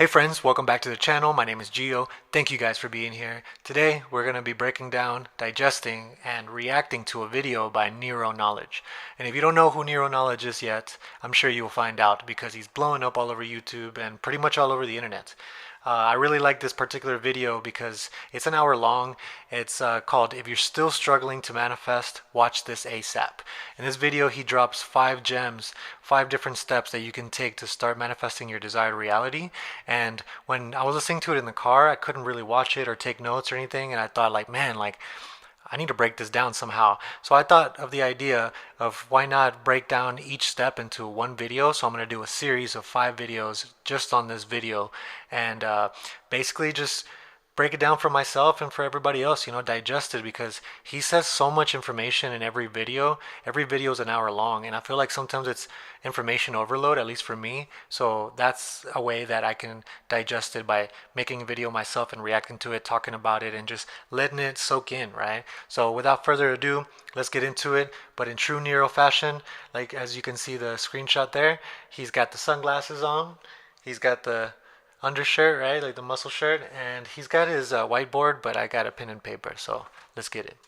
Hey friends, welcome back to the channel. My name is Gio. Thank you guys for being here. Today we're going to be breaking down, digesting, and reacting to a video by Nero Knowledge. And if you don't know who Nero Knowledge is yet, I'm sure you will find out because he's blowing up all over YouTube and pretty much all over the internet. I really like this particular video because it's an hour long. It's called If You're Still Struggling to Manifest, Watch This ASAP. In this video, he drops 5 gems, 5 different steps that you can take to start manifesting your desired reality. And when I was listening to it in the car, I couldn't really watch it or take notes or anything. And I thought like, man, like I need to break this down somehow. So I thought of the idea of why not break down each step into one video. So I'm going to do a series of 5 videos just on this video and basically just break it down for myself and for everybody else, digest it because he says so much information in every video. Every video is an hour long, and I feel like sometimes it's information overload, at least for me. So that's a way that I can digest it by making a video myself and reacting to it, talking about it, and just letting it soak in, right? So without further ado, let's get into it. But in true Nero fashion, like as you can see the screenshot there, he's got the sunglasses on, he's got the undershirt, right? Like the muscle shirt, and he's got his whiteboard, but I got a pen and paper, so let's get it.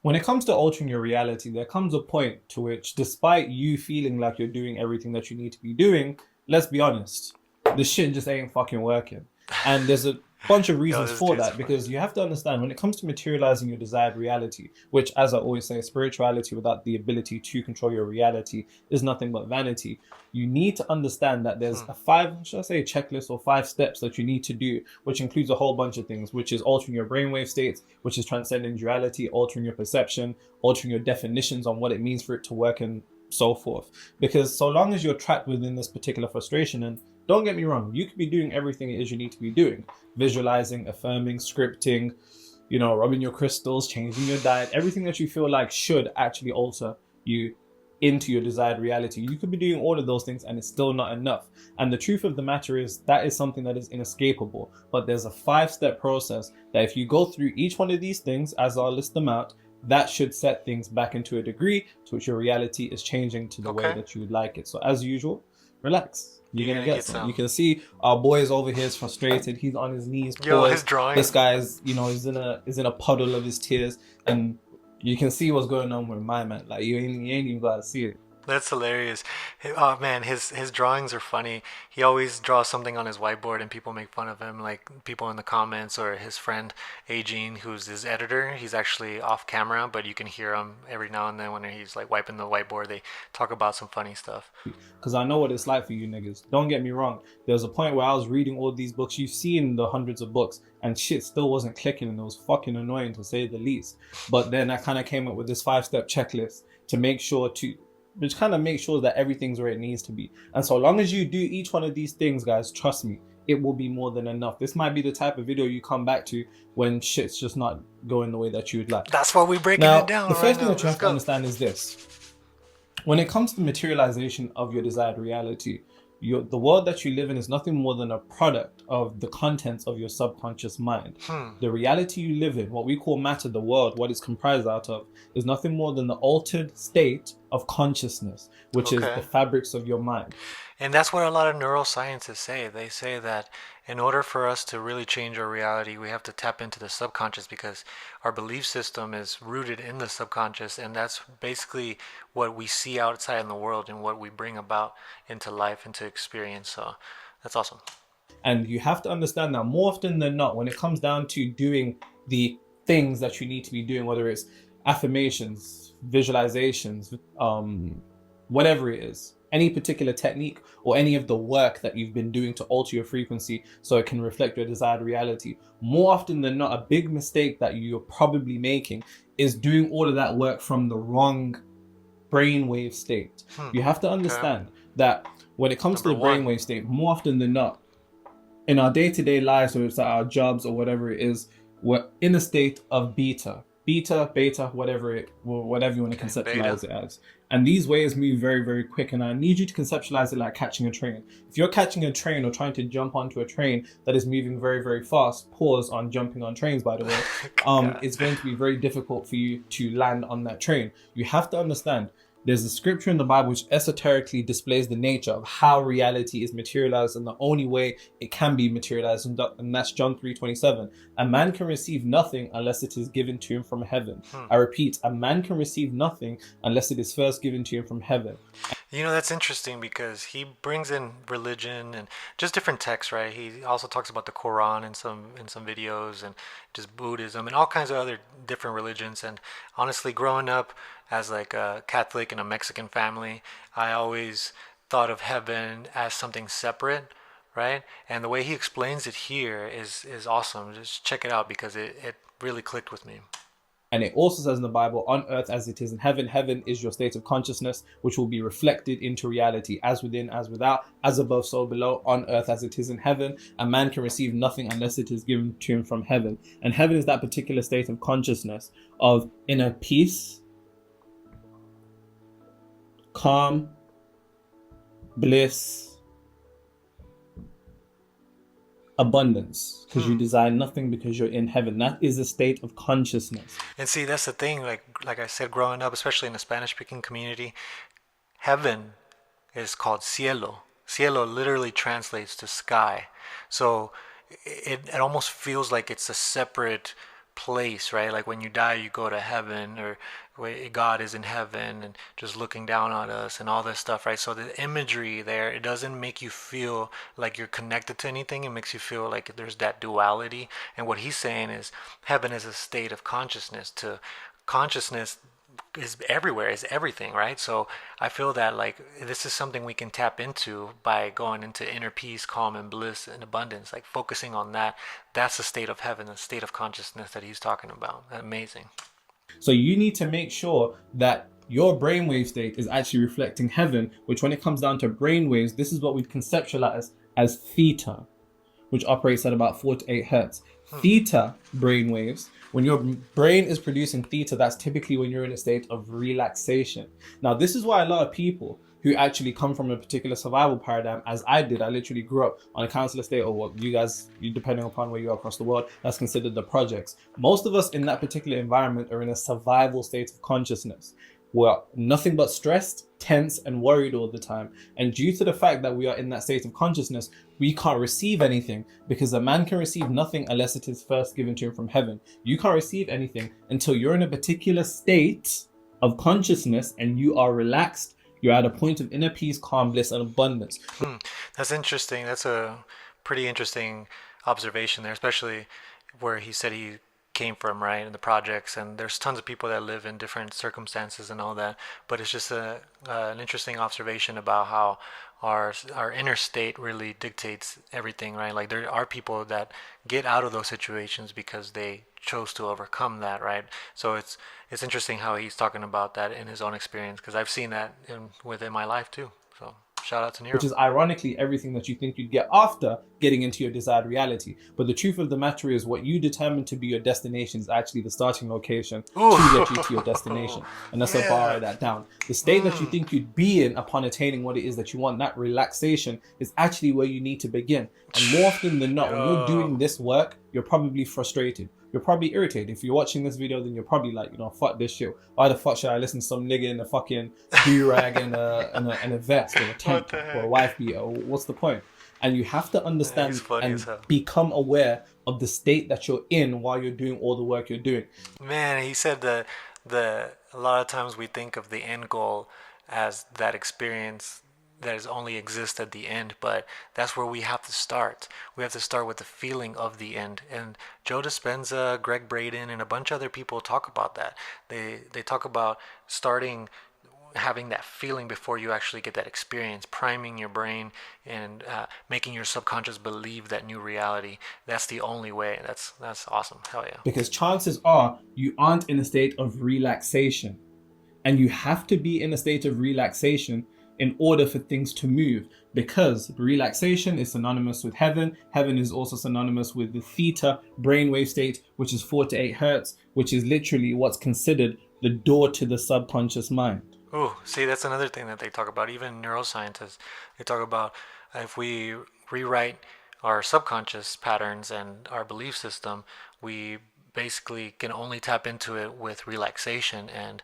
When it comes to altering your reality, there comes a point to which, despite you feeling like you're doing everything that you need to be doing, let's be honest, the shit just ain't fucking working. And there's a bunch of reasons for that, because you have to understand when it comes to materializing your desired reality, which, as I always say, spirituality without the ability to control your reality is nothing but vanity. You need to understand that there's a checklist or 5 steps that you need to do, which includes a whole bunch of things, which is altering your brainwave states, which is transcending duality, altering your perception, altering your definitions on what it means for it to work, and so forth. Because so long as you're trapped within this particular frustration, and don't get me wrong, you could be doing everything it is you need to be doing. Visualizing, affirming, scripting, rubbing your crystals, changing your diet, everything that you feel like should actually alter you into your desired reality. You could be doing all of those things and it's still not enough. And the truth of the matter is that is something that is inescapable. But there's a 5-step process that if you go through each one of these things, as I'll list them out, that should set things back into a degree to which your reality is changing to the way that you would like it. So as usual, relax. You're gonna get some. You can see our boy is over here, is frustrated. He's on his knees. Yo, his drawing. This guy is, is in a puddle of his tears, and you can see what's going on with my man. Like you ain't even gotta see it. That's hilarious. Oh man, his drawings are funny. He always draws something on his whiteboard and people make fun of him, like people in the comments or his friend Agene, who's his editor. He's actually off camera, but you can hear him every now and then when he's like wiping the whiteboard. They talk about some funny stuff. Because I know what it's like for you niggas. Don't get me wrong. There was a point where I was reading all these books. You've seen the hundreds of books and shit still wasn't clicking, and it was fucking annoying to say the least. But then I kind of came up with this 5-step checklist to make sure to which kind of makes sure that everything's where it needs to be. And so long as you do each one of these things, guys, trust me, it will be more than enough. This might be the type of video you come back to when shit's just not going the way that you would like. That's why we're breaking it down. The first thing that you have to understand is this. When it comes to materialization of your desired reality, the world that you live in is nothing more than a product of the contents of your subconscious mind. The reality you live in, what we call matter, the world, what it's comprised out of, is nothing more than the altered state of consciousness, which is the fabrics of your mind. And that's what a lot of neuroscientists say. They say that in order for us to really change our reality, we have to tap into the subconscious because our belief system is rooted in the subconscious, and that's basically what we see outside in the world and what we bring about into life, into experience. So that's awesome. And you have to understand that more often than not, when it comes down to doing the things that you need to be doing, whether it's affirmations, visualizations, whatever it is, any particular technique or any of the work that you've been doing to alter your frequency so it can reflect your desired reality, more often than not, a big mistake that you're probably making is doing all of that work from the wrong brainwave state. You have to understand that when it comes to the brainwave state, more often than not, in our day-to-day lives, whether it's at our jobs or whatever it is, we're in a state of beta, beta, whatever you want to conceptualize it as. And these waves move very, very quick. And I need you to conceptualize it like catching a train. If you're catching a train or trying to jump onto a train that is moving very, very fast, pause on jumping on trains, by the way, it's going to be very difficult for you to land on that train. You have to understand There's a scripture in the Bible which esoterically displays the nature of how reality is materialized and the only way it can be materialized, and that's John 3:27. A man can receive nothing unless it is given to him from heaven. I repeat, a man can receive nothing unless it is first given to him from heaven. You know, that's interesting because he brings in religion and just different texts, right? He also talks about the Quran in some videos and just Buddhism and all kinds of other different religions. And honestly, growing up as like a Catholic in a Mexican family, I always thought of heaven as something separate, right? And the way he explains it here is awesome. Just check it out because it really clicked with me. And it also says in the Bible, on earth as it is in heaven. Heaven is your state of consciousness, which will be reflected into reality, as within, as without, as above, so below, on earth as it is in heaven. A man can receive nothing unless it is given to him from heaven. And heaven is that particular state of consciousness of inner peace, calm, bliss, abundance, because you desire nothing because you're in heaven. That is a state of consciousness. And see, that's the thing. Like I said, growing up, especially in the Spanish-speaking community, heaven is called cielo. Cielo literally translates to sky. So it almost feels like it's a separate place, right? Like when you die, you go to heaven, or where God is in heaven and just looking down on us and all this stuff, right? So the imagery there, it doesn't make you feel like you're connected to anything. It makes you feel like there's that duality. And what he's saying is heaven is a state of consciousness. To consciousness is everywhere, is everything, right? So I feel that like this is something we can tap into by going into inner peace, calm, and bliss and abundance, like focusing on that. That's the state of heaven, the state of consciousness that he's talking about. Amazing. So you need to make sure that your brainwave state is actually reflecting heaven, which when it comes down to brainwaves, this is what we conceptualize as theta, which operates at about 4 to 8 hertz. Theta brainwaves, when your brain is producing theta, that's typically when you're in a state of relaxation. Now, this is why a lot of people who actually come from a particular survival paradigm, as I did, I literally grew up on a council estate, or what you guys, depending upon where you are across the world, that's considered the projects. Most of us in that particular environment are in a survival state of consciousness. We're nothing but stressed, tense, and worried all the time. And due to the fact that we are in that state of consciousness, we can't receive anything, because a man can receive nothing unless it is first given to him from heaven. You can't receive anything until you're in a particular state of consciousness and you are relaxed. You're at a point of inner peace, calm, bliss, and abundance. That's interesting. That's a pretty interesting observation there, especially where he said he came from, right, in the projects. And there's tons of people that live in different circumstances and all that. But it's just an interesting observation about how our inner state really dictates everything, right? Like there are people that get out of those situations because they chose to overcome that, right? So it's interesting how he's talking about that in his own experience, because I've seen that within my life too. So shout out to Nero. Which is ironically everything that you think you'd get after getting into your desired reality. But the truth of the matter is, what you determine to be your destination is actually the starting location to get you to your destination. And that's how far I write that down. The state that you think you'd be in upon attaining what it is that you want, that relaxation, is actually where you need to begin. And more often than not, when you're doing this work, you're probably frustrated. You're probably irritated. If you're watching this video, then you're probably like, fuck this shit. Why the fuck should I listen to some nigga in a fucking do-rag and a vest or a tent or a wife beater? What's the point? And you have to understand and become aware of the state that you're in while you're doing all the work you're doing. Man, he said that a lot of times we think of the end goal as that experience that is only exists at the end, but that's where we have to start. We have to start with the feeling of the end. And Joe Dispenza, Greg Braden, and a bunch of other people talk about that. They talk about starting having that feeling before you actually get that experience, priming your brain and making your subconscious believe that new reality. That's the only way. That's awesome. Hell yeah. Because chances are you aren't in a state of relaxation, and you have to be in a state of relaxation in order for things to move, because relaxation is synonymous with heaven. Heaven is also synonymous with the theta brainwave state, which is 4 to 8 hertz, which is literally what's considered the door to the subconscious mind. Oh, see, that's another thing that they talk about. Even neuroscientists, they talk about if we rewrite our subconscious patterns and our belief system, we basically can only tap into it with relaxation and,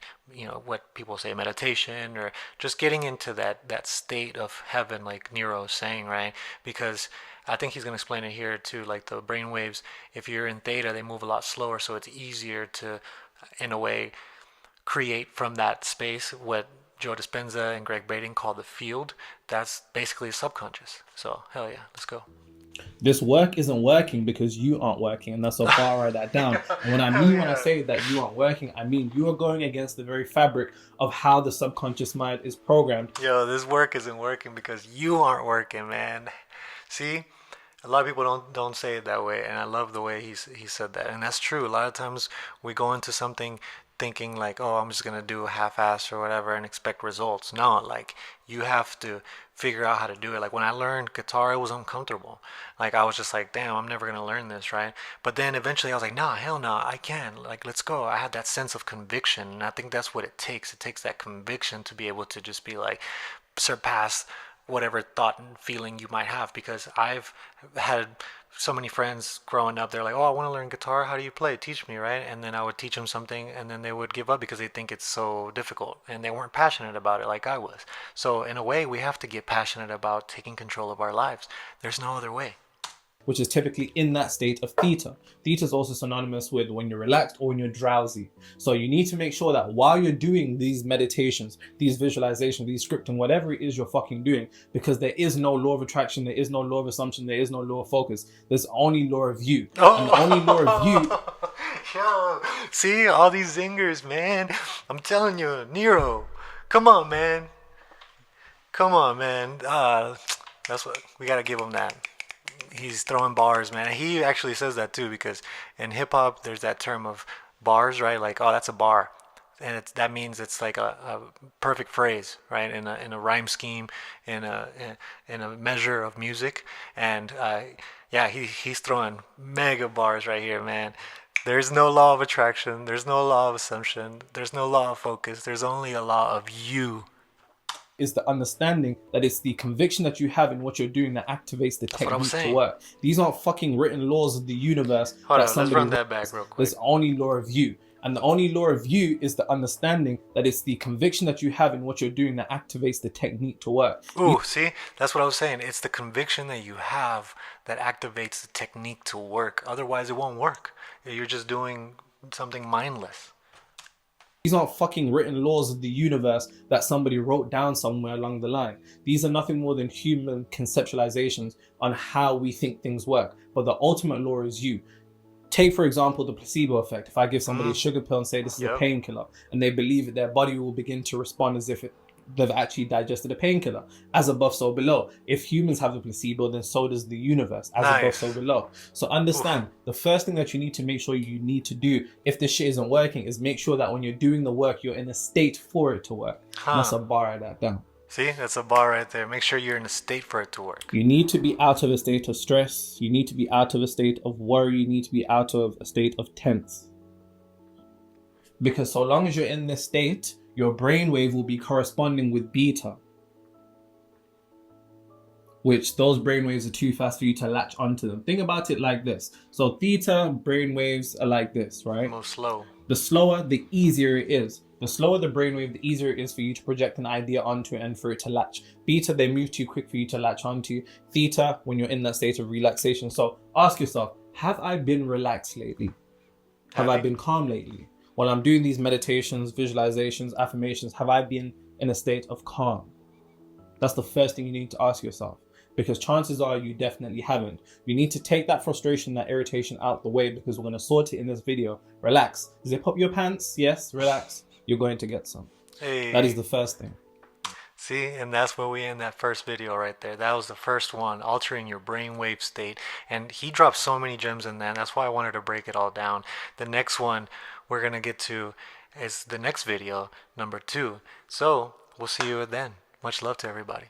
what people say, meditation, or just getting into that state of heaven, like Nero's saying, right? Because I think he's going to explain it here too, like the brain waves, if you're in theta, they move a lot slower, so it's easier to, in a way, create from that space what Joe Dispenza and Greg Braden call the field. That's basically subconscious. So hell yeah, let's go. This work isn't working because you aren't working, and that's a bar, write that down. And what I Hell mean when I yeah. say that you aren't working, I mean you are going against the very fabric of how the subconscious mind is programmed. Yo, this work isn't working because you aren't working, man. See, a lot of people don't say it that way, and I love the way he said that, and that's true. A lot of times we go into something thinking like, oh, I'm just gonna do a half-ass or whatever and expect results. No, like you have to figure out how to do it. Like when I learned guitar, it was uncomfortable. Like I was just like, damn, I'm never gonna learn this, right? But then eventually I was like, nah, hell no, I can. Like let's go. I had that sense of conviction, and I think that's what it takes. It takes that conviction to be able to just be like surpass whatever thought and feeling you might have, because I've had so many friends growing up. They're like, oh, I want to learn guitar, how do you play, teach me, right? And then I would teach them something, and then they would give up because they think it's so difficult and they weren't passionate about it like I was. So in a way, we have to get passionate about taking control of our lives. There's no other way. Which is typically in that state of theta. Theta is also synonymous with when you're relaxed or when you're drowsy. So you need to make sure that while you're doing these meditations, these visualizations, these scripting, whatever it is you're fucking doing, because there is no law of attraction, there is no law of assumption, there is no law of focus. There's only law of you. And the only law of you. Yo, see all these zingers, man. I'm telling you, Nero, come on, man. Come on, man. That's what we gotta give him that. He's throwing bars, man. He actually says that too, because in hip hop there's that term of bars, right? Like, oh, that's a bar, and that means it's like a perfect phrase, right? In a rhyme scheme, in a measure of music, and yeah, he's throwing mega bars right here, man. There's no law of attraction. There's no law of assumption. There's no law of focus. There's only a law of you. Is the understanding that it's the conviction that you have in what you're doing that activates the That's what I was technique to saying. work. These aren't fucking written laws of the universe Hold that on, let's somebody run wrote. that back real quick. There's only law of you. And the only law of you is the understanding that it's the conviction that you have in what you're doing that activates the technique to work. Ooh, see, that's what I was saying. It's the conviction that you have that activates the technique to work. Otherwise, it won't work. You're just doing something mindless. These aren't fucking written laws of the universe that somebody wrote down somewhere along the line. These are nothing more than human conceptualizations on how we think things work. But the ultimate law is you. Take, for example, the placebo effect. If I give somebody a sugar pill and say this is a Yep. painkiller, and they believe it, their body will begin to respond as if they've actually digested a painkiller. As above, so below. If humans have the placebo, then so does the universe. As above, Nice. so below. So understand, the first thing that you need to make sure you need to do if this shit isn't working is make sure that when you're doing the work, you're in a state for it to work. And that's a bar of that down. See, that's a bar right there. Make sure you're in a state for it to work. You need to be out of a state of stress. You need to be out of a state of worry. You need to be out of a state of tense. Because so long as you're in this state, your brainwave will be corresponding with beta. Which those brainwaves are too fast for you to latch onto them. Think about it like this. So theta brainwaves are like this, right? Move slow. The slower, the easier it is. The slower the brainwave, the easier it is for you to project an idea onto it and for it to latch. Beta, they move too quick for you to latch onto. Theta, when you're in that state of relaxation. So ask yourself, have I been relaxed lately? Have I been calm lately? While I'm doing these meditations, visualizations, affirmations, have I been in a state of calm? That's the first thing you need to ask yourself. Because chances are you definitely haven't. You need to take that frustration, that irritation out the way, because we're going to sort it in this video. Relax. Zip up your pants. Yes, relax. You're going to get some. Hey. That is the first thing. See, and that's where we end that first video right there. That was the first one, altering your brainwave state. And he dropped so many gems in that. And that's why I wanted to break it all down. The next one we're going to get to is the next video, number 2. So we'll see you then. Much love to everybody.